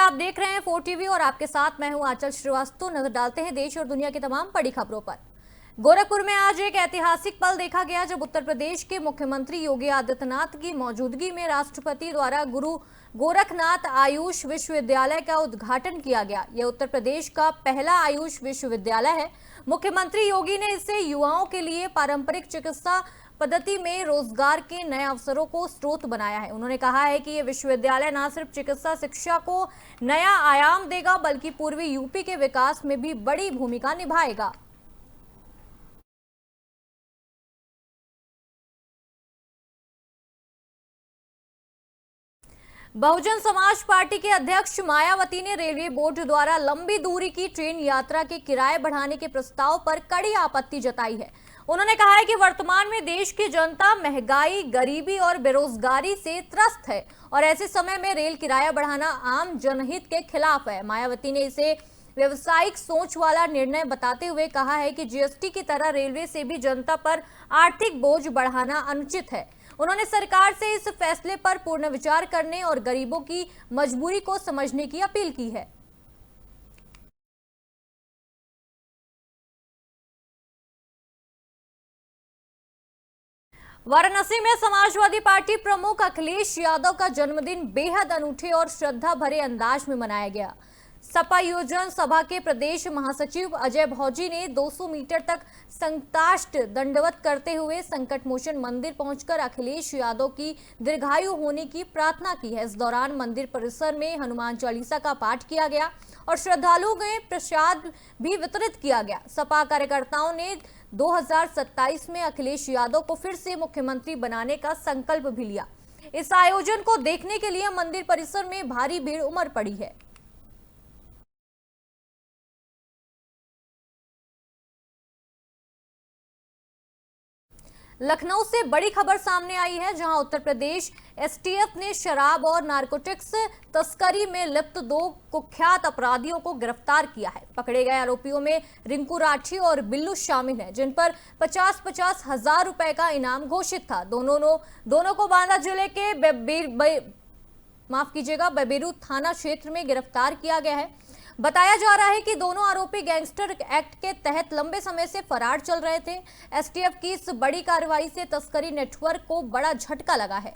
आप देख रहे हैं 4 टीवी और आपके साथ मैं हूं आंचल श्रीवास्तव। नजर डालते हैं देश और दुनिया की तमाम बड़ी खबरों पर। गोरखपुर में आज एक ऐतिहासिक पल देखा गया जब उत्तर प्रदेश के मुख्यमंत्री योगी आदित्यनाथ की मौजूदगी में राष्ट्रपति द्वारा गुरु गोरखनाथ आयुष विश्वविद्यालय का उद्घाटन किया गया। यह उत्तर प्रदेश का पहला आयुष विश्वविद्यालय है। मुख्यमंत्री योगी ने इसे युवाओं के लिए पारंपरिक चिकित्सा पद्धति में रोजगार के नए अवसरों को स्रोत बनाया है। उन्होंने कहा है कि यह विश्वविद्यालय न सिर्फ चिकित्सा शिक्षा को नया आयाम देगा बल्कि पूर्वी यूपी के विकास में भी बड़ी भूमिका निभाएगा। बहुजन समाज पार्टी के अध्यक्ष मायावती ने रेलवे बोर्ड द्वारा लंबी दूरी की ट्रेन यात्रा के किराए बढ़ाने के प्रस्ताव पर कड़ी आपत्ति जताई है। उन्होंने कहा है कि वर्तमान में देश की जनता महंगाई, गरीबी और बेरोजगारी से त्रस्त है और ऐसे समय में रेल किराया बढ़ाना आम जनहित के खिलाफ है। मायावती ने इसे व्यवसायिक सोच वाला निर्णय बताते हुए कहा है कि जीएसटी की तरह रेलवे से भी जनता पर आर्थिक बोझ बढ़ाना अनुचित है। उन्होंने सरकार से इस फैसले पर पूर्ण विचार करने और गरीबों की मजबूरी को समझने की अपील की है। वाराणसी में समाजवादी पार्टी प्रमुख अखिलेश यादव का जन्मदिन बेहद अनूठे और श्रद्धा भरे अंदाज में मनाया गया। सपा योजन सभा के प्रदेश महासचिव अजय भौजी ने 200 मीटर तक संताष्ट दंडवत करते हुए संकट मोचन मंदिर पहुंचकर अखिलेश यादव की दीर्घायु होने की प्रार्थना की है। इस दौरान मंदिर परिसर में हनुमान चालीसा का पाठ किया गया और श्रद्धालुओं में प्रसाद भी वितरित किया गया। सपा कार्यकर्ताओं ने 2027 में अखिलेश यादव को फिर से मुख्यमंत्री बनाने का संकल्प भी लिया। इस आयोजन को देखने के लिए मंदिर परिसर में भारी भीड़ उमड़ पड़ी है। लखनऊ से बड़ी खबर सामने आई है, जहां उत्तर प्रदेश एसटीएफ ने शराब और नारकोटिक्स तस्करी में लिप्त 2 कुख्यात अपराधियों को गिरफ्तार किया है। पकड़े गए आरोपियों में रिंकू राठी और बिल्लू शामिल हैं, जिन पर 50-50 हजार रुपए का इनाम घोषित था। दोनों को बांदा जिले के बेबेरू थाना क्षेत्र में गिरफ्तार किया गया है। बताया जा रहा है कि दोनों आरोपी गैंगस्टर एक्ट के तहत लंबे समय से फरार चल रहे थे। एसटीएफ की इस बड़ी कार्रवाई से तस्करी नेटवर्क को बड़ा झटका लगा है।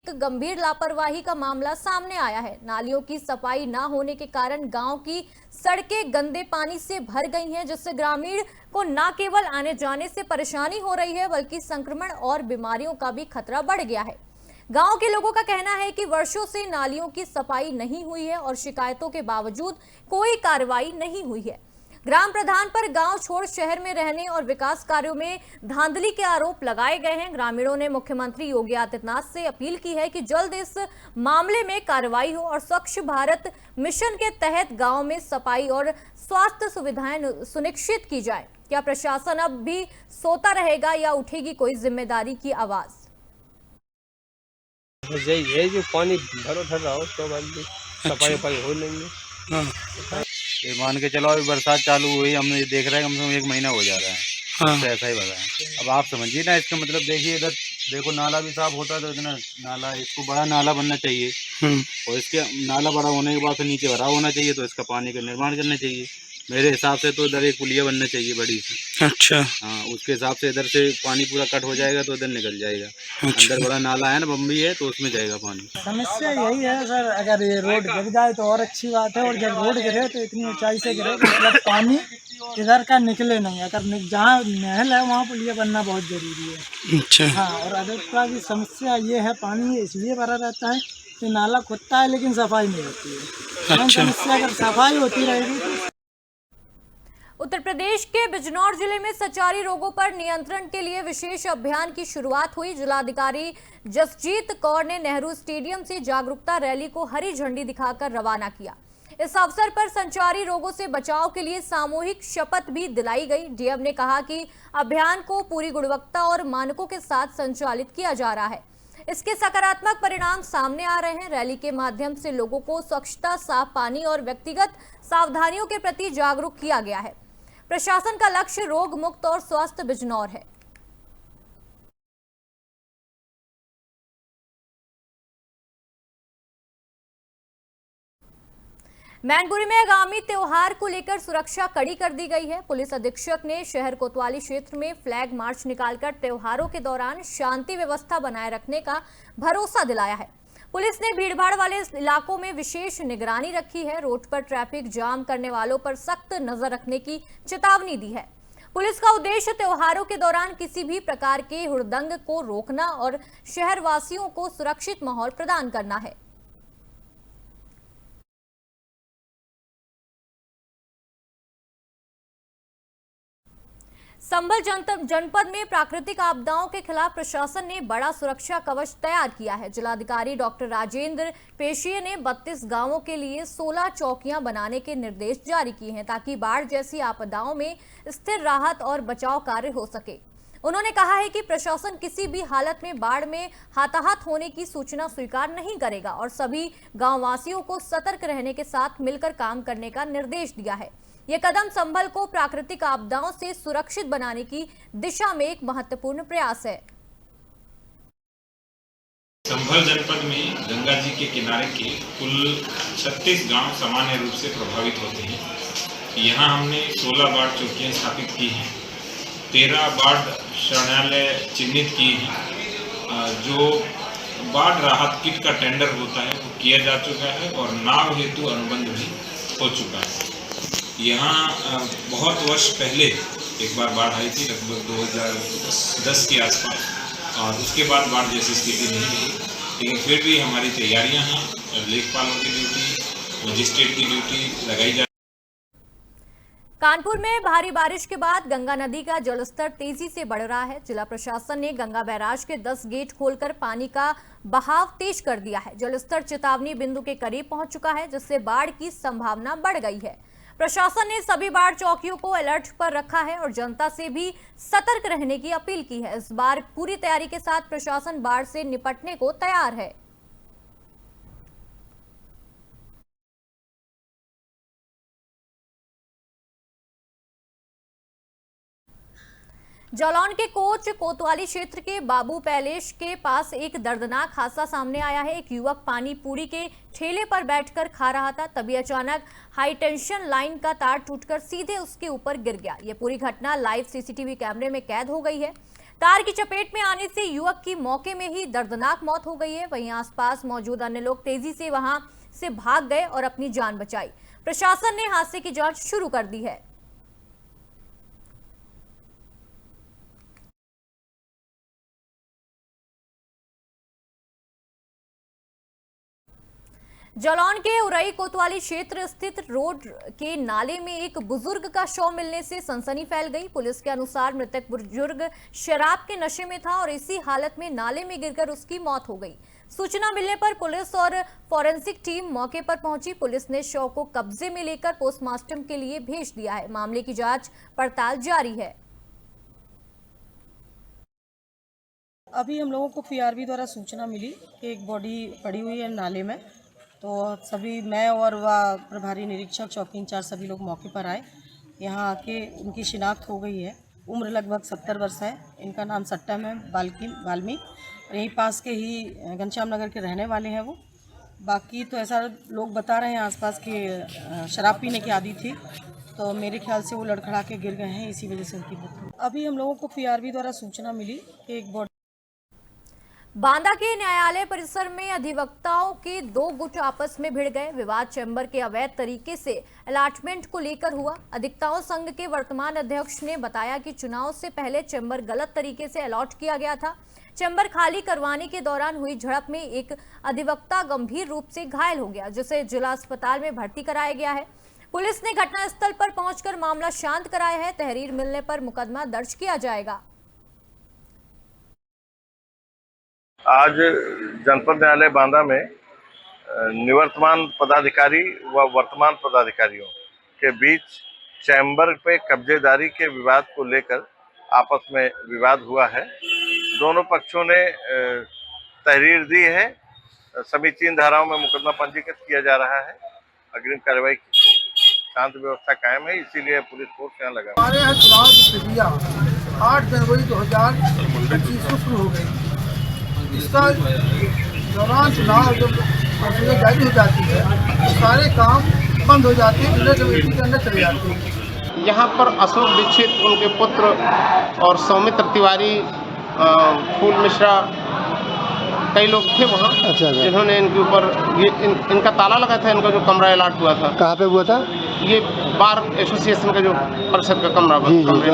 गंभीर लापरवाही का मामला सामने आया है। नालियों की सफाई न होने के कारण गांव की सड़कें गंदे पानी से भर गई हैं, जिससे ग्रामीण को न केवल आने जाने से परेशानी हो रही है बल्कि संक्रमण और बीमारियों का भी खतरा बढ़ गया है। गांव के लोगों का कहना है कि वर्षों से नालियों की सफाई नहीं हुई है और शिकायतों के बावजूद कोई कार्रवाई नहीं हुई है। ग्राम प्रधान पर गांव छोड़ शहर में रहने और विकास कार्यों में धांधली के आरोप लगाए गए हैं। ग्रामीणों ने मुख्यमंत्री योगी आदित्यनाथ से अपील की है कि जल्द इस मामले में कार्रवाई हो और स्वच्छ भारत मिशन के तहत गांव में सफाई और स्वास्थ्य सुविधाएं सुनिश्चित की जाए। क्या प्रशासन अब भी सोता रहेगा या उठेगी कोई जिम्मेदारी की आवाज? ये जो पानी भरो भर रहा हो तो सफाई हो लेंगे। ये मान के चलो अभी बरसात चालू हुई, हमने देख रहे हैं कम से कम 1 महीना हो जा रहा है। हाँ। तो ऐसा ही बता है। अब आप समझिए ना, इसका मतलब देखिए इधर देखो नाला भी साफ होता है तो इतना नाला, इसको बड़ा नाला बनना चाहिए और इसके नाला बड़ा होने के बाद फिर नीचे भरा होना चाहिए, तो इसका पानी का निर्माण करना चाहिए। मेरे हिसाब से तो इधर एक पुलिया बनना चाहिए बड़ी सी। अच्छा। हाँ, उसके हिसाब से इधर से पानी पूरा कट हो जाएगा तो इधर निकल जाएगा। अच्छा। अंदर बड़ा नाला है ना, बम्बी है, तो उसमें जाएगा पानी। समस्या यही है सर, अगर ये रोड गिर जाए तो और अच्छी बात है, और जब रोड गिरे तो इतनी ऊंचाई से गिरे मतलब पानी इधर का निकले नहीं। अगर जहाँ नहर है वहाँ पुलिया बनना बहुत जरूरी है। अच्छा। हाँ, और अधिकता की समस्या ये है, पानी इसलिए भरा रहता है कि नाला खुदता है लेकिन सफाई नहीं होती है। अच्छा। समस्या अगर सफाई होती रहेगी तो। उत्तर प्रदेश के बिजनौर जिले में संचारी रोगों पर नियंत्रण के लिए विशेष अभियान की शुरुआत हुई। जिलाधिकारी जसजीत कौर ने नेहरू स्टेडियम से जागरूकता रैली को हरी झंडी दिखाकर रवाना किया। इस अवसर पर संचारी रोगों से बचाव के लिए सामूहिक शपथ भी दिलाई गई। डीएम ने कहा कि अभियान को पूरी गुणवत्ता और मानकों के साथ संचालित किया जा रहा है। इसके सकारात्मक परिणाम सामने आ रहे हैं। रैली के माध्यम से लोगों को स्वच्छता, साफ पानी और व्यक्तिगत सावधानियों के प्रति जागरूक किया गया है। प्रशासन का लक्ष्य रोग मुक्त और स्वस्थ बिजनौर है। मैनपुरी में आगामी त्योहार को लेकर सुरक्षा कड़ी कर दी गई है। पुलिस अधीक्षक ने शहर कोतवाली क्षेत्र में फ्लैग मार्च निकालकर त्योहारों के दौरान शांति व्यवस्था बनाए रखने का भरोसा दिलाया है। पुलिस ने भीड़भाड़ वाले इलाकों में विशेष निगरानी रखी है। रोड पर ट्रैफिक जाम करने वालों पर सख्त नजर रखने की चेतावनी दी है। पुलिस का उद्देश्य त्योहारों के दौरान किसी भी प्रकार के हुड़दंग को रोकना और शहरवासियों को सुरक्षित माहौल प्रदान करना है। संभल जनपद में प्राकृतिक आपदाओं के खिलाफ प्रशासन ने बड़ा सुरक्षा कवच तैयार किया है। जिलाधिकारी डॉक्टर राजेंद्र पेशिये ने 32 गांवों के लिए 16 चौकियां बनाने के निर्देश जारी किए हैं ताकि बाढ़ जैसी आपदाओं में स्थिर राहत और बचाव कार्य हो सके। उन्होंने कहा है कि प्रशासन किसी भी हालत में बाढ़ में हताहत होने की सूचना स्वीकार नहीं करेगा और सभी गांववासियों को सतर्क रहने के साथ मिलकर काम करने का निर्देश दिया है। ये कदम संभल को प्राकृतिक आपदाओं से सुरक्षित बनाने की दिशा में एक महत्वपूर्ण प्रयास है। संभल जनपद में गंगा जी के किनारे के कुल 36 गांव सामान्य रूप से प्रभावित होते हैं। यहाँ हमने 16 बाढ़ चौकियां स्थापित की हैं, 13 बाढ़ शरणालय चिन्हित किए हैं। जो बाढ़ राहत किट का टेंडर होता है वो किया जा चुका है और नाव हेतु अनुबंध भी हो चुका है। यहाँ बहुत वर्ष पहले एक बार बाढ़ आई थी, लगभग 2010 के आसपास, और उसके बाद बाढ़ जैसी स्थिति नहीं रही। लेकिन फिर भी हमारी तैयारियां हैं। लेखपालों की ड्यूटी, मजिस्ट्रेट की ड्यूटी लगाई जा। कानपुर में भारी बारिश के बाद गंगा नदी का जलस्तर तेजी से बढ़ रहा है। जिला प्रशासन ने गंगा बैराज के 10 गेट खोलकर पानी का बहाव तेज कर दिया है। जलस्तर चेतावनी बिंदु के करीब पहुंच चुका है, जिससे बाढ़ की संभावना बढ़ गई है। प्रशासन ने सभी बाढ़ चौकियों को अलर्ट पर रखा है और जनता से भी सतर्क रहने की अपील की है। इस बार पूरी तैयारी के साथ प्रशासन बाढ़ से निपटने को तैयार है। जालौन के कोच कोतवाली क्षेत्र के बाबू पैलेस के पास एक दर्दनाक हादसा सामने आया है। एक युवक पानी पूरी के ठेले पर बैठकर खा रहा था, तभी अचानक हाई टेंशन लाइन का तार टूटकर सीधे उसके ऊपर गिर गया। यह पूरी घटना लाइव सीसीटीवी कैमरे में कैद हो गई है। तार की चपेट में आने से युवक की मौके में ही दर्दनाक मौत हो गई है। वहीं आसपास मौजूद अन्य लोग तेजी से वहां से भाग गए और अपनी जान बचाई। प्रशासन ने हादसे की जांच शुरू कर दी है। जालौन के उरई कोतवाली क्षेत्र स्थित रोड के नाले में एक बुजुर्ग का शव मिलने से सनसनी फैल गई। पुलिस के अनुसार मृतक बुजुर्ग शराब के नशे में था और इसी हालत में नाले में गिरकर उसकी मौत हो गई। सूचना मिलने पर पुलिस और फॉरेंसिक टीम मौके पर पहुंची। पुलिस ने शव को कब्जे में लेकर पोस्टमार्टम के लिए भेज दिया है। मामले की जांच पड़ताल जारी है। अभी हम लोगों को पीआरबी द्वारा सूचना मिली कि एक बॉडी पड़ी हुई है नाले में, तो सभी मैं और वह प्रभारी निरीक्षक चौकी इंचार्ज सभी लोग मौके पर आए। यहाँ आके उनकी शिनाख्त हो गई है। उम्र लगभग 70 वर्ष है। इनका नाम सट्टम है वाल्मीकि, यहीं पास के ही घनश्याम नगर के रहने वाले हैं वो। बाकी तो ऐसा लोग बता रहे हैं आसपास के शराब पीने की आदी थी, तो मेरे ख्याल से वो लड़खड़ा के गिर गए हैं, इसी वजह से उनकी मौत हुई। अभी हम लोगों को पीआरबी द्वारा सूचना मिली कि एक बॉडी बांदा के न्यायालय परिसर में अधिवक्ताओं के 2 गुट आपस में भिड़ गए। विवाद चैम्बर के अवैध तरीके से अलॉटमेंट को लेकर हुआ। अधिवक्ताओं संघ के वर्तमान अध्यक्ष ने बताया कि चुनाव से पहले चैम्बर गलत तरीके से अलॉट किया गया था। चैम्बर खाली करवाने के दौरान हुई झड़प में एक अधिवक्ता गंभीर रूप से घायल हो गया, जिसे जिला अस्पताल में भर्ती कराया गया है। पुलिस ने घटनास्थल पर पहुंचकर मामला शांत कराया है। तहरीर मिलने पर मुकदमा दर्ज किया जाएगा। आज जनपद न्यायालय बांदा में निवर्तमान पदाधिकारी व वर्तमान पदाधिकारियों के बीच चैम्बर पे कब्जेदारी के विवाद को लेकर आपस में विवाद हुआ है। दोनों पक्षों ने तहरीर दी है। समीचीन धाराओं में मुकदमा पंजीकृत किया जा रहा है। अग्रिम कार्रवाई शांत व्यवस्था कायम है, इसीलिए पुलिस फोर्स यहाँ लगा। हमारे यहाँ चुनाव की प्रक्रिया 8 जनवरी 2025 को शुरू हो गई। इसका दौरान चुनाव जब प्रक्रिया जारी हो जाती है तो सारे काम बंद हो जाती है, दूल्हे के बेटी के अंदर चले जाते हैं। यहाँ पर अशोक दीक्षित, उनके पुत्र और सौमित्र तिवारी, फूल मिश्रा, कई लोग थे वहाँ। अच्छा। जिन्होंने इनके ऊपर इनका ताला लगा था, इनका जो कमरा अलॉट हुआ था। कहाँ पे हुआ था? ये बार एसोसिएशन का जो परिषद का कमरा।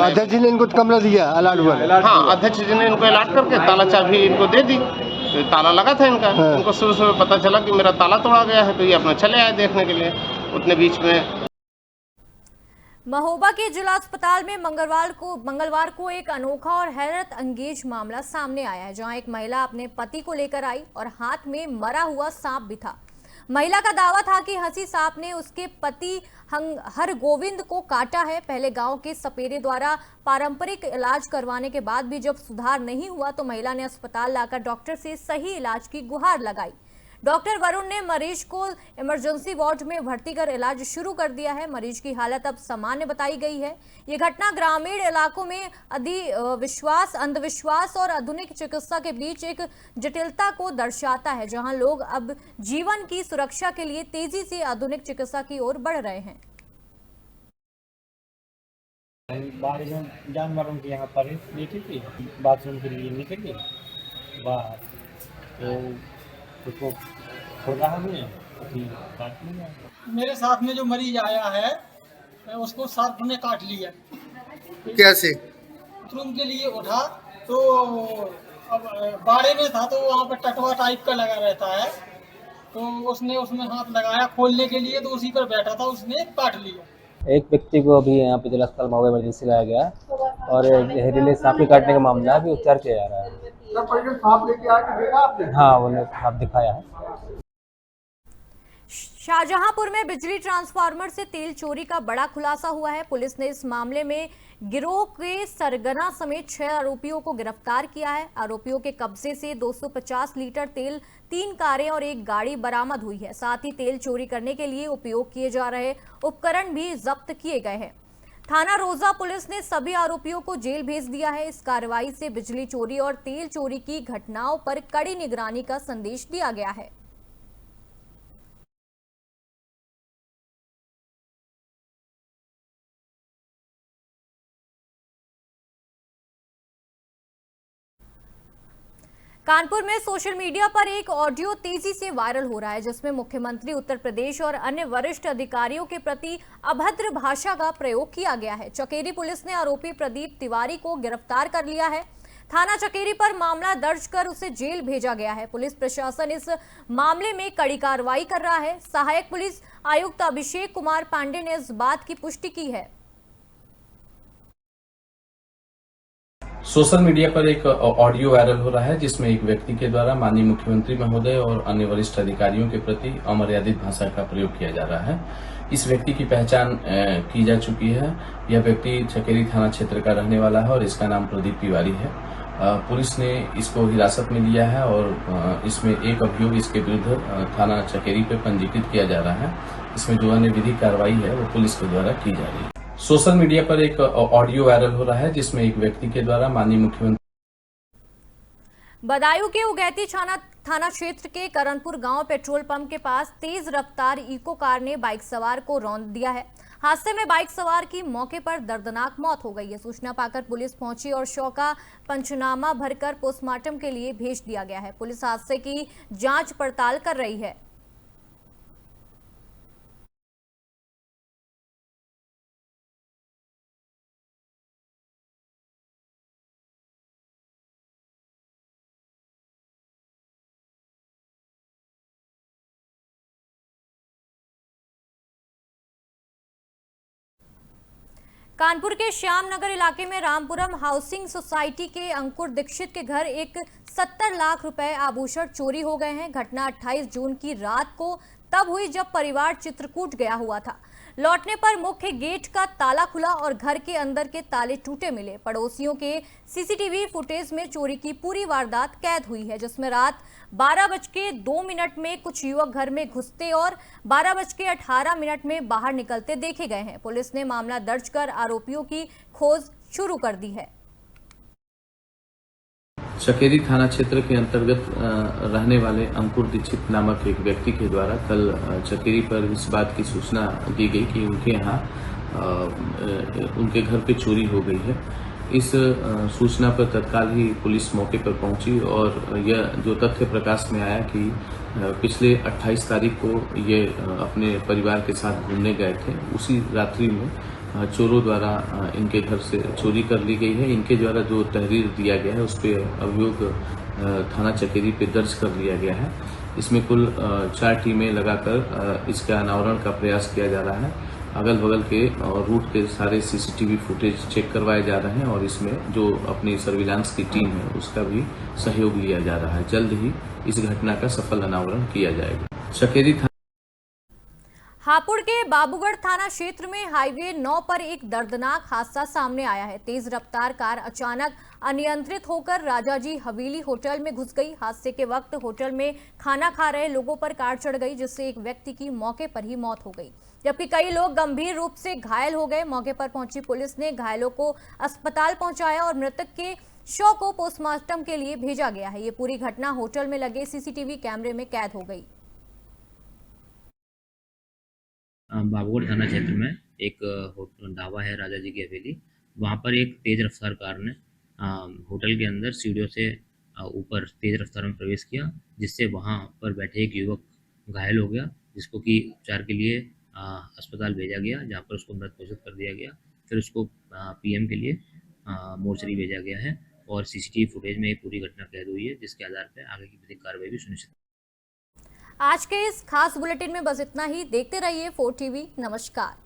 अध्यक्ष जी ने इनको कमरा दिया, अलॉट हुआ। हाँ, अध्यक्ष जी ने इनको अलॉट करके ताला चाबी इनको दे दी। तो ताला लगा था इनका। हाँ। इनको सुबह सुबह पता चला कि मेरा ताला तोड़ा गया है, तो ये अपना चले आए देखने के लिए। उतने बीच में महोबा के जिला अस्पताल में मंगलवार को एक अनोखा और हैरत अंगेज मामला सामने आया है, जहां एक महिला अपने पति को लेकर आई और हाथ में मरा हुआ सांप भी था। महिला का दावा था कि हंसी सांप ने उसके पति हरगोविंद को काटा है। पहले गांव के सपेरे द्वारा पारंपरिक इलाज करवाने के बाद भी जब सुधार नहीं हुआ तो महिला ने अस्पताल लाकर डॉक्टर से सही इलाज की गुहार लगाई। डॉक्टर वरुण ने मरीज को इमरजेंसी वार्ड में भर्ती कर इलाज शुरू कर दिया है। मरीज की हालत अब सामान्य बताई गई है। ये घटना ग्रामीण इलाकों में अंधविश्वास और आधुनिक चिकित्सा के बीच एक जटिलता को दर्शाता है, जहां लोग अब जीवन की सुरक्षा के लिए तेजी से आधुनिक चिकित्सा की ओर बढ़ रहे हैं। जानवरों के यहाँ पर बैठी थी, बाथरूम के लिए निकली बाहर, तो उसको खोदा हमने, काट लिया। मेरे साथ में जो मरीज आया है उसको सर्प ने काट लिया। कैसे? बाथरूम के लिए उठा तो अब बाड़े में था, तो वहाँ पर टटवा टाइप का लगा रहता है, तो उसने उसमें हाथ लगाया खोलने के लिए, तो उसी पर बैठा था, उसने काट लिया। एक व्यक्ति को अभी यहाँ पे जिला अस्पताल महोबा इमरजेंसी लाया गया और जहरीले सांप के काटने के मामला भी उपचार किया जा रहा है। सांप लेके आके देखा आपने? हाँ, उन्हें सांप दिखाया है। शाहजहांपुर में बिजली ट्रांसफार्मर से तेल चोरी का बड़ा खुलासा हुआ है। पुलिस ने इस मामले में गिरोह के सरगना समेत 6 आरोपियों को गिरफ्तार किया है। आरोपियों के कब्जे से 250 लीटर तेल, 3 कारें और एक गाड़ी बरामद हुई है। साथ ही तेल चोरी करने के लिए उपयोग किए जा रहे उपकरण भी जब्त किए गए हैं। थाना रोजा पुलिस ने सभी आरोपियों को जेल भेज दिया है। इस कार्रवाई से बिजली चोरी और तेल चोरी की घटनाओं पर कड़ी निगरानी का संदेश दिया गया है। कानपुर में सोशल मीडिया पर एक ऑडियो तेजी से वायरल हो रहा है, जिसमें मुख्यमंत्री उत्तर प्रदेश और अन्य वरिष्ठ अधिकारियों के प्रति अभद्र भाषा का प्रयोग किया गया है। चकेरी पुलिस ने आरोपी प्रदीप तिवारी को गिरफ्तार कर लिया है। थाना चकेरी पर मामला दर्ज कर उसे जेल भेजा गया है। पुलिस प्रशासन इस मामले में कड़ी कार्रवाई कर रहा है। सहायक पुलिस आयुक्त अभिषेक कुमार पांडे ने इस बात की पुष्टि की है। सोशल मीडिया पर एक ऑडियो वायरल हो रहा है, जिसमें एक व्यक्ति के द्वारा माननीय मुख्यमंत्री महोदय और अन्य वरिष्ठ अधिकारियों के प्रति अमर्यादित भाषा का प्रयोग किया जा रहा है। इस व्यक्ति की पहचान की जा चुकी है। यह व्यक्ति चकेरी थाना क्षेत्र का रहने वाला है और इसका नाम प्रदीप तिवारी है। पुलिस ने इसको हिरासत में लिया है और इसमें एक अभियोग इसके विरुद्ध थाना चकेरी पे पंजीकृत किया जा रहा है। इसमें जो अन्य विधिक कार्रवाई है वो पुलिस के द्वारा की जा रही है। सोशल मीडिया पर एक ऑडियो वायरल हो रहा है, जिसमें एक व्यक्ति के द्वारा माननीय मुख्यमंत्री बदायूं के उगैती थाना क्षेत्र के करनपुर गांव पेट्रोल पंप के पास तेज रफ्तार इको कार ने बाइक सवार को रौंद दिया है। हादसे में बाइक सवार की मौके पर दर्दनाक मौत हो गई है। सूचना पाकर पुलिस पहुंची और शव का पंचनामा भरकर पोस्टमार्टम के लिए भेज दिया गया है। पुलिस हादसे की जांच पड़ताल कर रही है। कानपुर के श्यामनगर इलाके में रामपुरम हाउसिंग सोसाइटी के अंकुर दीक्षित के घर एक 70 लाख रुपए आभूषण चोरी हो गए हैं। घटना 28 जून की रात को तब हुई जब परिवार चित्रकूट गया हुआ था। लौटने पर मुख्य गेट का ताला खुला और घर के अंदर के ताले टूटे मिले। पड़ोसियों के सीसीटीवी फुटेज में चोरी की पूरी वारदात कैद हुई है, जिसमें रात 12:02 में कुछ युवक घर में घुसते और 12:18 में बाहर निकलते देखे गए हैं। पुलिस ने मामला दर्ज कर आरोपियों की खोज शुरू कर दी है। चकेरी थाना क्षेत्र के अंतर्गत रहने वाले अंकुर दीक्षित नामक एक व्यक्ति के द्वारा कल चकेरी पर इस बात की सूचना दी गई कि उनके यहाँ उनके घर पे चोरी हो गई है। इस सूचना पर तत्काल ही पुलिस मौके पर पहुंची और यह जो तथ्य प्रकाश में आया कि पिछले 28 तारीख को ये अपने परिवार के साथ घूमने गए थे, उसी रात्रि में चोरों द्वारा इनके घर से चोरी कर ली गई है। इनके द्वारा जो तहरीर दिया गया है उस पर अभियोग थाना चकेरी पे दर्ज कर लिया गया है। इसमें कुल 4 टीमें लगाकर इसका अनावरण का प्रयास किया जा रहा है। अगल बगल के रूट के सारे सीसीटीवी फुटेज चेक करवाए जा रहे हैं और इसमें जो अपनी सर्विलांस की टीम है उसका भी सहयोग लिया जा रहा है। जल्द ही इस घटना का सफल अनावरण किया जाएगा। चकेरी हापुड़ के बाबूगढ़ थाना क्षेत्र में हाईवे 9 पर एक दर्दनाक हादसा सामने आया है। तेज रफ्तार कार अचानक अनियंत्रित होकर राजाजी हवेली होटल में घुस गई। हादसे के वक्त होटल में खाना खा रहे लोगों पर कार चढ़ गई, जिससे एक व्यक्ति की मौके पर ही मौत हो गई, जबकि कई लोग गंभीर रूप से घायल हो गए। मौके पर पहुंची पुलिस ने घायलों को अस्पताल पहुंचाया और मृतक के शव को पोस्टमार्टम के लिए भेजा गया है। ये पूरी घटना होटल में लगे सीसीटीवी कैमरे में कैद हो गई। बाबूगढ़ थाना क्षेत्र में एक ढाबा है राजा जी की हवेली, वहाँ पर एक तेज रफ्तार कार ने होटल के अंदर सीढ़ियों से ऊपर तेज रफ्तार में प्रवेश किया, जिससे वहाँ पर बैठे एक युवक घायल हो गया, जिसको कि उपचार के लिए अस्पताल भेजा गया, जहाँ पर उसको मृत घोषित कर दिया गया। फिर उसको पीएम के लिए मोर्चरी भेजा गया है और सीसीटीवी फुटेज में एक पूरी घटना कैद हुई है, जिसके आधार पर आगे की विधिक कार्रवाई भी सुनिश्चित। आज के इस खास बुलेटिन में बस इतना ही। देखते रहिए 4 TV। नमस्कार।